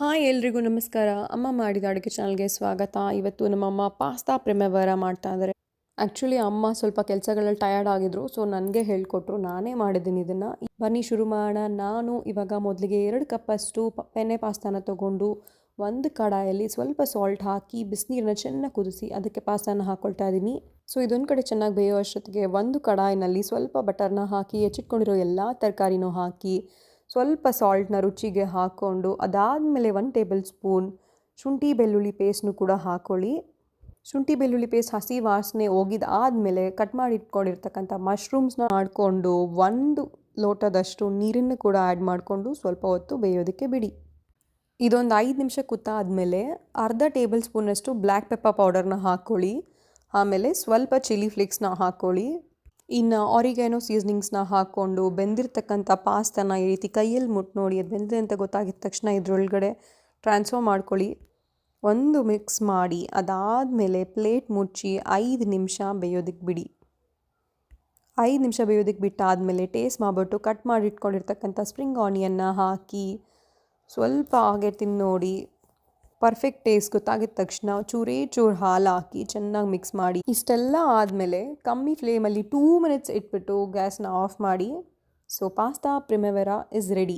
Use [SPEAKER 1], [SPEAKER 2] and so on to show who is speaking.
[SPEAKER 1] Hi ಎಲ್ರಿಗೂ ನಮಸ್ಕಾರ. ಅಮ್ಮ ಮಾಡಿದ ಅಡುಗೆ ಚಾನಲ್ಗೆ ಸ್ವಾಗತ. ಇವತ್ತು ನಮ್ಮಮ್ಮ ಪಾಸ್ತಾ ಪ್ರಿಮೆವರ ಮಾಡ್ತಾ ಇದ್ದಾರೆ. ಆ್ಯಕ್ಚುಲಿ ಅಮ್ಮ ಸ್ವಲ್ಪ ಕೆಲಸಗಳಲ್ಲಿ ಟಯರ್ಡ್ ಆಗಿದ್ರು, ಸೊ ನನಗೆ ಹೇಳಿಕೊಟ್ರು. ನಾನೇ ಮಾಡಿದ್ದೀನಿ ಇದನ್ನು. ಬನ್ನಿ ಶುರು ಮಾಡೋಣ. ನಾನು ಇವಾಗ ಮೊದಲಿಗೆ 2 ಕಪ್ಪಷ್ಟು ಪೆನ್ನೆ ಪಾಸ್ತಾನ ತೊಗೊಂಡು ಒಂದು ಕಡಾಯಲ್ಲಿ ಸ್ವಲ್ಪ ಸಾಲ್ಟ್ ಹಾಕಿ ಬಿಸಿನೀರನ್ನ ಚೆನ್ನಾಗಿ ಕುದಿಸಿ ಅದಕ್ಕೆ ಪಾಸ್ತಾನ ಹಾಕ್ಕೊಳ್ತಾ ಇದ್ದೀನಿ. ಸೊ ಇದೊಂದು ಕಡೆ ಚೆನ್ನಾಗಿ ಬೇಯೋ ಅಷ್ಟೊತ್ತಿಗೆ ಒಂದು ಕಡಾಯಿನಲ್ಲಿ ಸ್ವಲ್ಪ ಬಟರ್ನ ಹಾಕಿ ಹೆಚ್ಚಿಟ್ಕೊಂಡಿರೋ ಎಲ್ಲ ತರಕಾರಿನೂ ಹಾಕಿ ಸ್ವಲ್ಪ ಸಾಲ್ಟ್ನ ರುಚಿಗೆ ಹಾಕ್ಕೊಂಡು ಅದಾದಮೇಲೆ 1 ಟೇಬಲ್ ಸ್ಪೂನ್ ಶುಂಠಿ ಬೆಳ್ಳುಳ್ಳಿ ಪೇಸ್ಟ್ನು ಕೂಡ ಹಾಕ್ಕೊಳ್ಳಿ. ಶುಂಠಿ ಬೆಳ್ಳುಳ್ಳಿ ಪೇಸ್ಟ್ ಹಸಿ ವಾಸನೆ ಹೋಗಿದ್ದಾದಮೇಲೆ ಕಟ್ ಮಾಡಿ ಇಟ್ಕೊಂಡಿರ್ತಕ್ಕಂಥ ಮಶ್ರೂಮ್ಸ್ನ ಮಾಡಿಕೊಂಡು 1 ಲೋಟದಷ್ಟು ನೀರನ್ನು ಕೂಡ ಆ್ಯಡ್ ಮಾಡಿಕೊಂಡು ಸ್ವಲ್ಪ ಹೊತ್ತು ಬೇಯೋದಕ್ಕೆ ಬಿಡಿ. ಇದೊಂದು 5 ನಿಮಿಷ ಕುತ್ತಾದಮೇಲೆ ಅರ್ಧ ಟೇಬಲ್ ಸ್ಪೂನಷ್ಟು ಬ್ಲ್ಯಾಕ್ ಪೆಪ್ಪರ್ ಪೌಡರ್ನ ಹಾಕ್ಕೊಳ್ಳಿ. ಆಮೇಲೆ ಸ್ವಲ್ಪ ಚಿಲ್ಲಿ ಫ್ಲೇಕ್ಸ್ನ ಹಾಕ್ಕೊಳ್ಳಿ. ಇನ್ನು ಆರಿಗ್ಯಾನೋ ಸೀಸನಿಂಗ್ಸ್ನ ಹಾಕ್ಕೊಂಡು ಬೆಂದಿರ್ತಕ್ಕಂಥ ಪಾಸ್ತಾನ ಈ ರೀತಿ ಕೈಯಲ್ಲಿ ಮುಟ್ಟು ನೋಡಿ ಅದು ಬೆಂದಿದೆ ಅಂತ ಗೊತ್ತಾಗಿದ ತಕ್ಷಣ ಇದರೊಳಗಡೆ ಟ್ರಾನ್ಸ್ಫರ್ ಮಾಡ್ಕೊಳ್ಳಿ. ಒಂದು ಮಿಕ್ಸ್ ಮಾಡಿ ಅದಾದಮೇಲೆ ಪ್ಲೇಟ್ ಮುಚ್ಚಿ 5 ನಿಮಿಷ ಬೇಯೋದಕ್ಕೆ ಬಿಡಿ. 5 ನಿಮಿಷ ಬೇಯೋದಕ್ಕೆ ಬಿಟ್ಟಾದಮೇಲೆ ಟೇಸ್ಟ್ ಮಾಡಿಬಿಟ್ಟು ಕಟ್ ಮಾಡಿ ಇಟ್ಕೊಂಡಿರ್ತಕ್ಕಂಥ ಸ್ಪ್ರಿಂಗ್ ಆನಿಯನ್ನ ಹಾಕಿ ಸ್ವಲ್ಪ ಹಾಗೆ ತಿಂದು ನೋಡಿ. ಪರ್ಫೆಕ್ಟ್ ಟೇಸ್ಟ್ ಗೊತ್ತಾಗಿದ ತಕ್ಷಣ ಚೂರು ಹಾಲು ಹಾಕಿ ಚೆನ್ನಾಗಿ ಮಿಕ್ಸ್ ಮಾಡಿ. ಇಷ್ಟೆಲ್ಲ ಆದಮೇಲೆ ಕಮ್ಮಿ ಫ್ಲೇಮಲ್ಲಿ 2 ಮಿನಿಟ್ಸ್ ಇಟ್ಬಿಟ್ಟು ಗ್ಯಾಸ್ನ ಆಫ್ ಮಾಡಿ. So pasta primavera is ready.